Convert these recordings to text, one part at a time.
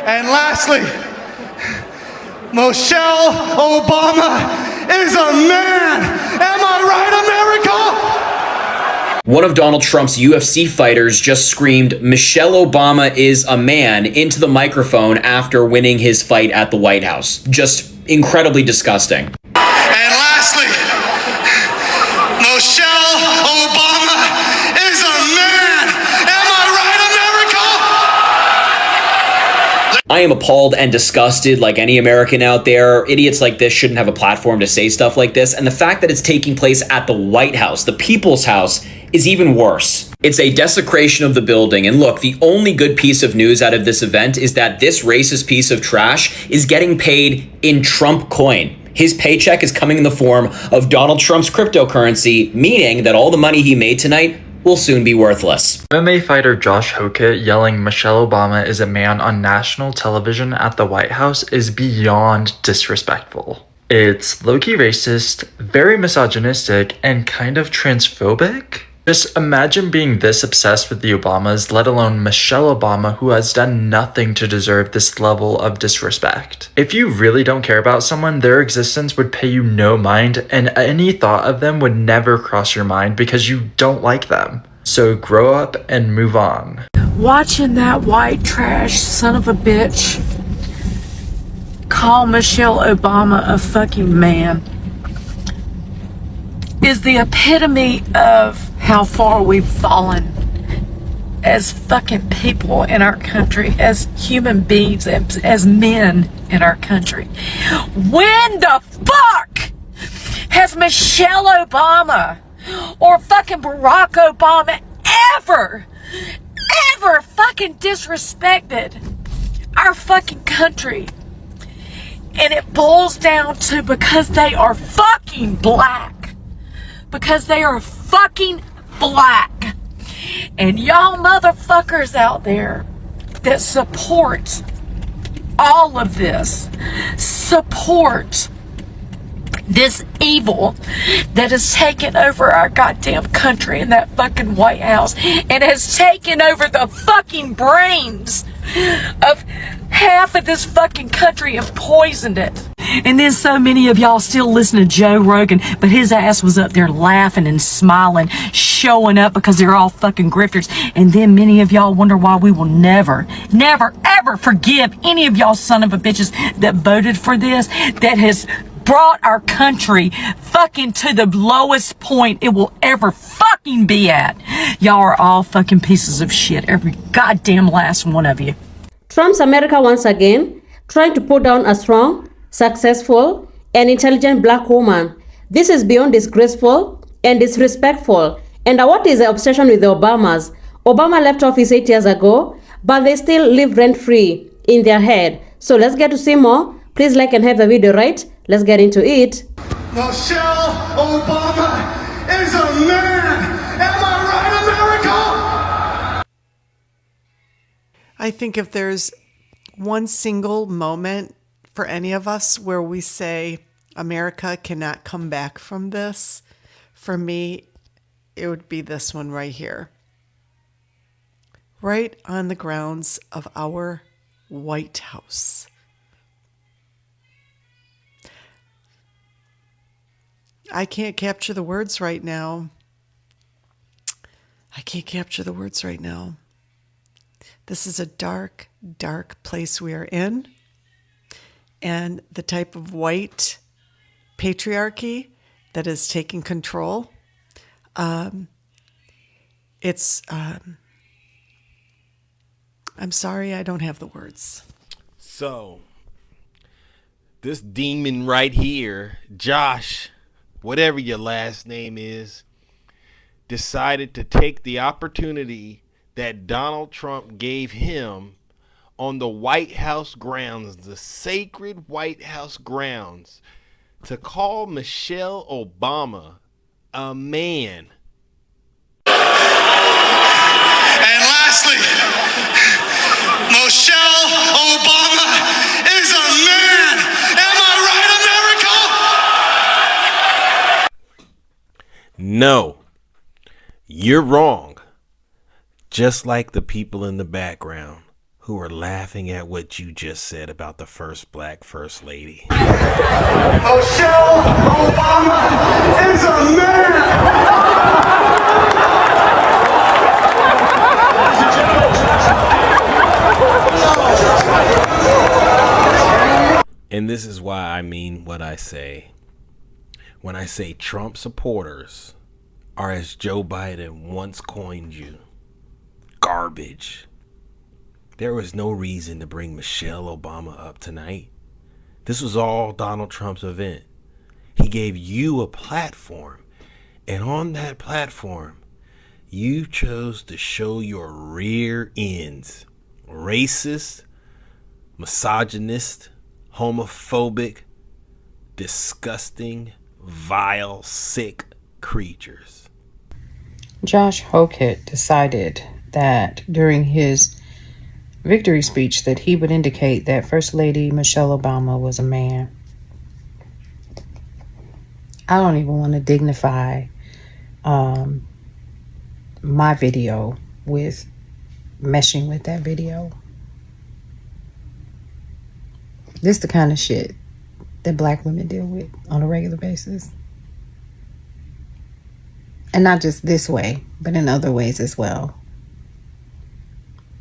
And lastly, Michelle Obama is a man. Am I right, America? One of Donald Trump's UFC fighters just screamed, "Michelle Obama is a man," into the microphone after winning his fight at the White House. Just incredibly disgusting. And lastly, Michelle Obama is a man. Am I right, America? I am appalled and disgusted like any American out there. Idiots like this shouldn't have a platform to say stuff like this. And the fact that it's taking place at the White House, the people's house, is even worse. It's a desecration of the building. And look, the only good piece of news out of this event is that this racist piece of trash is getting paid in Trump coin. His paycheck is coming in the form of Donald Trump's cryptocurrency, meaning that all the money he made tonight will soon be worthless. MMA fighter Josh HOKIT yelling Michelle Obama is a man on national television at the White House is beyond disrespectful. It's low-key racist, very misogynistic, and kind of transphobic. Just imagine being this obsessed with the Obamas, let alone Michelle Obama, who has done nothing to deserve this level of disrespect. If you really don't care about someone, their existence would pay you no mind, and any thought of them would never cross your mind because you don't like them. So grow up and move on. Watching that white trash son of a bitch call Michelle Obama a fucking man is the epitome of how far we've fallen as fucking people in our country, as human beings, as men in our country. When the fuck has Michelle Obama or fucking Barack Obama ever fucking disrespected our fucking country? And it boils down to because they are fucking black. Because they are fucking black. And y'all motherfuckers out there that support all of this, support this evil that has taken over our goddamn country in that fucking White House and has taken over the fucking brains of half of this fucking country and poisoned it. And then so many of y'all still listen to Joe Rogan, but his ass was up there laughing and smiling, showing up because they're all fucking grifters. And then many of y'all wonder why we will never, ever forgive any of y'all son of a bitches that voted for this, that has brought our country fucking to the lowest point it will ever fucking be at. Y'all are all fucking pieces of shit, every goddamn last one of you. Trump's America once again trying to put down a strong, successful, and intelligent black woman. This is beyond disgraceful and disrespectful. And what is the obsession with the Obamas? Obama left office 8 years ago, but they still live rent-free in their head. So let's get to see more. Please like and have the video, right? Let's get into it. Michelle Obama is a man. Am I right, America? I think if there's one single moment for any of us where we say America cannot come back from this, for me, it would be this one right here. Right on the grounds of our White House. I can't capture the words right now. This is a dark, dark place we are in. And the type of white patriarchy that is taking control. I'm sorry, I don't have the words. So, this demon right here, Josh, whatever your last name is, decided to take the opportunity that Donald Trump gave him on the White House grounds, the sacred White House grounds, to call Michelle Obama a man. And lastly, Michelle Obama is a man. Am I right, America? No, you're wrong. Just like the people in the background who are laughing at what you just said about the first black first lady. Michelle Obama is a man! And this is why I mean what I say. When I say Trump supporters are, as Joe Biden once coined you, garbage. There was no reason to bring Michelle Obama up tonight. This was all Donald Trump's event. He gave you a platform, and on that platform, you chose to show your rear ends. Racist, misogynist, homophobic, disgusting, vile, sick creatures. Josh HOKIT decided that during his victory speech that he would indicate that First Lady Michelle Obama was a man. I don't even want to dignify my video with meshing with that video. This the kind of shit that black women deal with on a regular basis. And not just this way, but in other ways as well.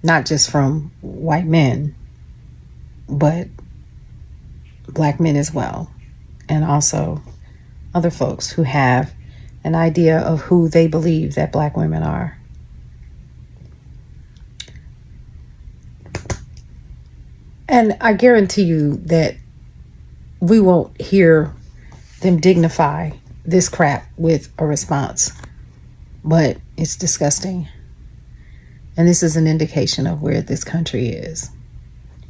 Not just from white men, but black men as well. And also other folks who have an idea of who they believe that black women are. And I guarantee you that we won't hear them dignify this crap with a response. But it's disgusting. And this is an indication of where this country is.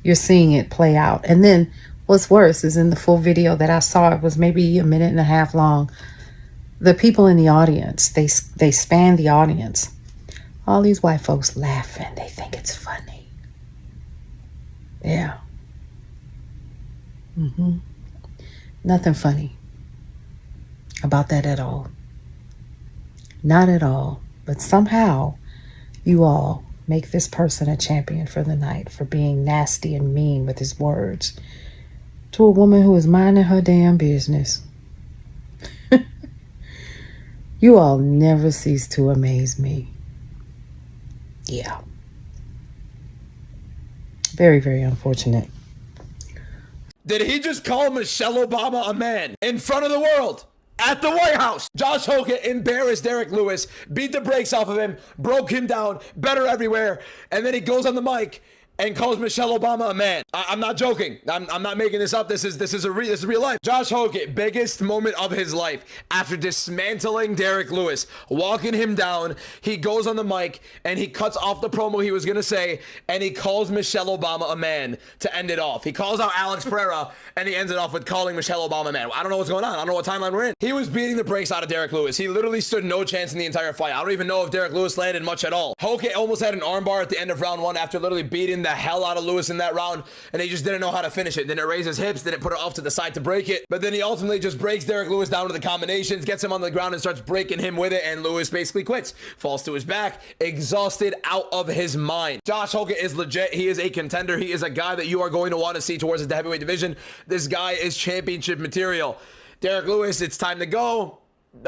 You're seeing it play out. And then what's worse is in the full video that I saw, it was maybe a minute and a half long. The people in the audience, they span the audience. All these white folks laughing. They think it's funny. Yeah. Nothing funny about that at all. Not at all. But somehow you all make this person a champion for the night for being nasty and mean with his words to a woman who is minding her damn business. You all never cease to amaze me. Yeah. Very, very unfortunate. Did he just call Michelle Obama a man in front of the world? At the White House, Josh HOKIT embarrassed Derek Lewis, beat the brakes off of him, broke him down, better everywhere, and then he goes on the mic and calls Michelle Obama a man. I'm not joking. I'm not making this up. This is real life. Josh HOKIT, biggest moment of his life after dismantling Derek Lewis, walking him down. He goes on the mic and he cuts off the promo he was gonna say, and he calls Michelle Obama a man to end it off. He calls out Alex Pereira and he ends it off with calling Michelle Obama a man. I don't know what's going on. I don't know what timeline we're in. He was beating the brakes out of Derek Lewis. He literally stood no chance in the entire fight. I don't even know if Derek Lewis landed much at all. HOKIT almost had an armbar at the end of round one after literally beating the hell out of Lewis in that round, and he just didn't know how to finish it. Didn't raise his hips, didn't put it off to the side to break it, but then he ultimately just breaks Derek Lewis down to the combinations, gets him on the ground and starts breaking him with it, and Lewis basically quits. Falls to his back, exhausted, out of his mind. Josh HOKIT is legit. He is a contender. He is a guy that you are going to want to see towards the heavyweight division. This guy is championship material. Derek Lewis, it's time to go.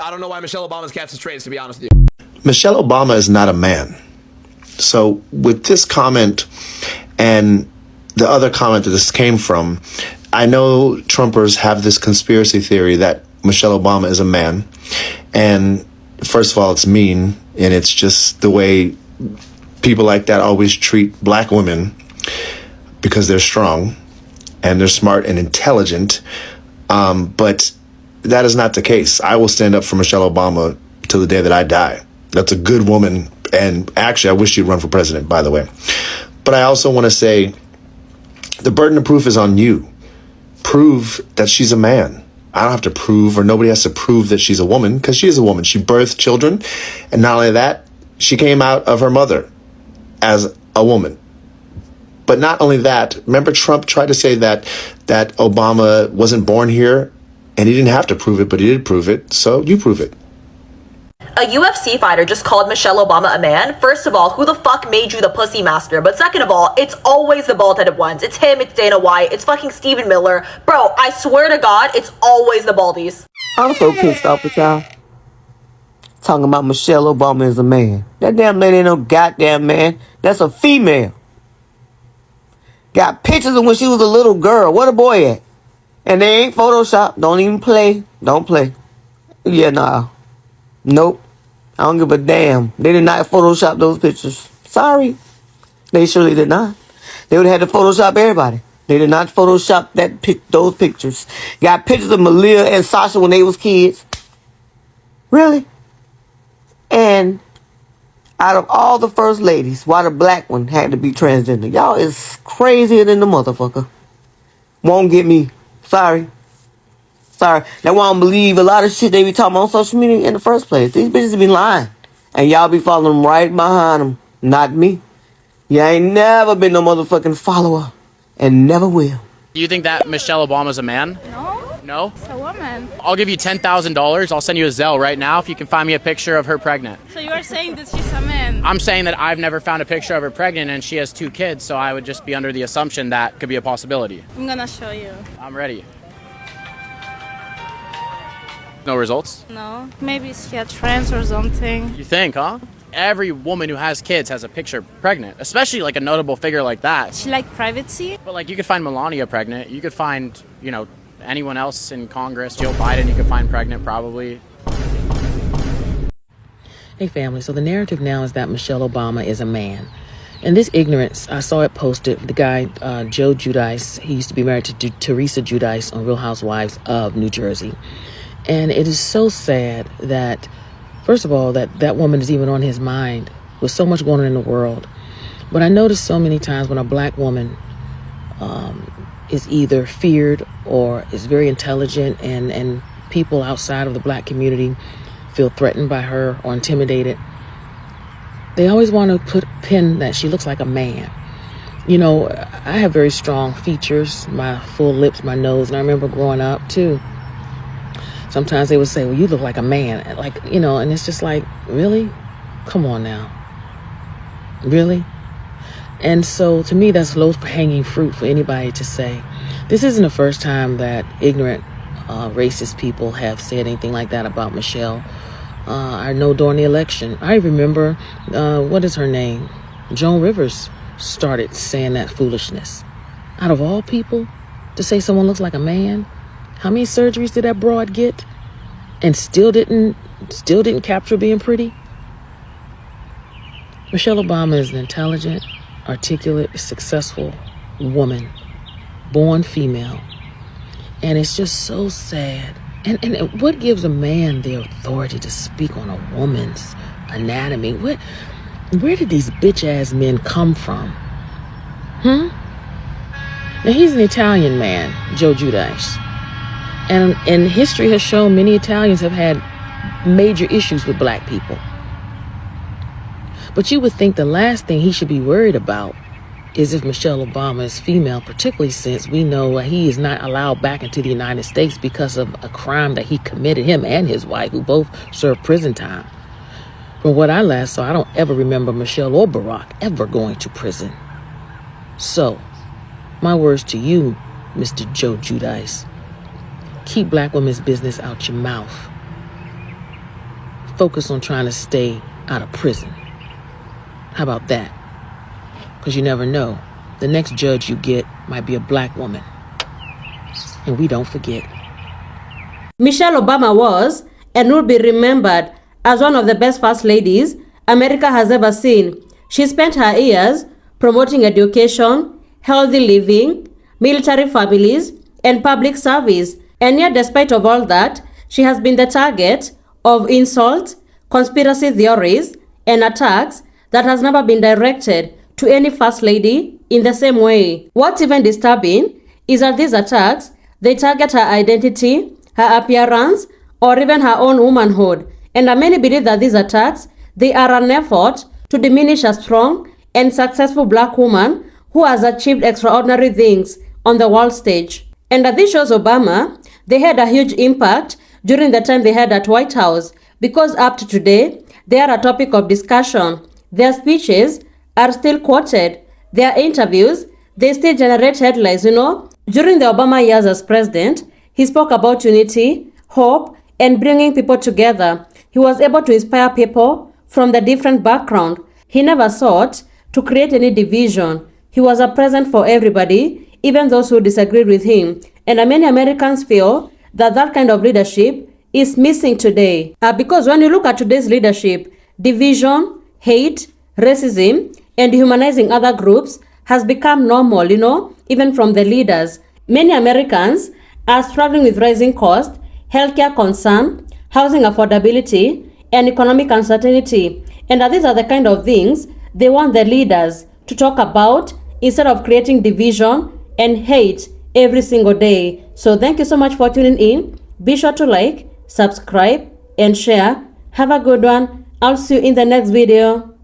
I don't know why Michelle Obama's catch his trains, to be honest with you. Michelle Obama is not a man. So with this comment and the other comment that this came from, I know Trumpers have this conspiracy theory that Michelle Obama is a man. And first of all, it's mean. And it's just the way people like that always treat black women because they're strong and they're smart and intelligent. But that is not the case. I will stand up for Michelle Obama till the day that I die. That's a good woman. And actually, I wish she'd run for president, by the way. But I also want to say the burden of proof is on you. Prove that she's a man. I don't have to prove, or nobody has to prove that she's a woman, because she is a woman. She birthed children. And not only that, she came out of her mother as a woman. But not only that, remember Trump tried to say that Obama wasn't born here, and he didn't have to prove it, but he did prove it. So you prove it. a UFC fighter just called Michelle Obama a man. First of all, who the fuck made you the pussy master? But second of all, it's always the bald-headed ones. It's him, it's Dana White, it's fucking Stephen Miller. Bro, I swear to God, it's always the baldies. I'm so pissed off with y'all. Talking about Michelle Obama is a man. That damn lady ain't no goddamn man. That's a female. Got pictures of when she was a little girl. Where the boy at? And they ain't Photoshop. Don't even play. Don't play. Yeah, nah. Nope. I don't give a damn. They did not Photoshop those pictures. Sorry. They surely did not. They would have had to Photoshop everybody. They did not Photoshop those pictures. Got pictures of Malia and Sasha when they was kids. Really? And out of all the first ladies, why the black one had to be transgender? Y'all is crazier than the motherfucker. Won't get me. Sorry. That's why I don't believe a lot of shit they be talking on social media in the first place. These bitches be lying. And y'all be following them right behind them. Not me. You ain't never been no motherfucking follower. And never will. Do you think that Michelle Obama's a man? No. No? It's a woman. I'll give you $10,000. I'll send you a Zelle right now if you can find me a picture of her pregnant. So you are saying that she's a man? I'm saying that I've never found a picture of her pregnant and she has 2 kids, so I would just be under the assumption that could be a possibility. I'm gonna show you. I'm ready. No results? No. Maybe she had trans or something. You think, huh? Every woman who has kids has a picture pregnant, especially like a notable figure like that. She like privacy? But like you could find Melania pregnant. You could find, anyone else in Congress. Joe Biden you could find pregnant probably. Hey family, so the narrative now is that Michelle Obama is a man. And this ignorance, I saw it posted, the guy, Joe Giudice, he used to be married to Teresa Giudice on Real Housewives of New Jersey. And it is so sad that, first of all, that woman is even on his mind with so much going on in the world. But I noticed so many times when a black woman is either feared or is very intelligent and people outside of the black community feel threatened by her or intimidated, they always want to pin that she looks like a man. I have very strong features, my full lips, my nose, and I remember growing up too. Sometimes they would say, well, you look like a man. And it's just like, really? Come on now. Really? And so to me, that's low-hanging fruit for anybody to say. This isn't the first time that ignorant, racist people have said anything like that about Michelle. I know during the election, I remember, what is her name? Joan Rivers started saying that foolishness. Out of all people, to say someone looks like a man? How many surgeries did that broad get? And still didn't capture being pretty? Michelle Obama is an intelligent, articulate, successful woman, born female. And it's just so sad. And what gives a man the authority to speak on a woman's anatomy? Where did these bitch-ass men come from? Now, he's an Italian man, Joe Giudice. And history has shown many Italians have had major issues with black people. But you would think the last thing he should be worried about is if Michelle Obama is female, particularly since we know he is not allowed back into the United States because of a crime that he committed, him and his wife, who both served prison time. From what I last saw, I don't ever remember Michelle or Barack ever going to prison. So, my words to you, Mr. Joe Giudice. Keep black women's business out your mouth. Focus on trying to stay out of prison. How about that? Because you never know. The next judge you get might be a black woman. And we don't forget. Michelle Obama was and will be remembered as one of the best first ladies America has ever seen. She spent her years promoting education, healthy living, military families, and public service. And yet, despite of all that, she has been the target of insult, conspiracy theories, and attacks that has never been directed to any first lady in the same way. What's even disturbing is that these attacks, they target her identity, her appearance, or even her own womanhood. And many believe that these attacks, they are an effort to diminish a strong and successful black woman who has achieved extraordinary things on the world stage. And this shows Obama, they had a huge impact during the time they had at White House. because up to today, they are a topic of discussion. Their speeches are still quoted. Their interviews, they still generate headlines, During the Obama years as president, he spoke about unity, hope, and bringing people together. He was able to inspire people from the different background. He never sought to create any division. He was a present for everybody, even those who disagreed with him. And many Americans feel that kind of leadership is missing today. Because when you look at today's leadership, division, hate, racism, and dehumanizing other groups has become normal, even from the leaders. Many Americans are struggling with rising costs, healthcare concern, housing affordability, and economic uncertainty. And these are the kind of things they want the leaders to talk about instead of creating division and hate every single day. So thank you so much for tuning in. Be sure to like, subscribe, and share. Have a good one. I'll see you in the next video.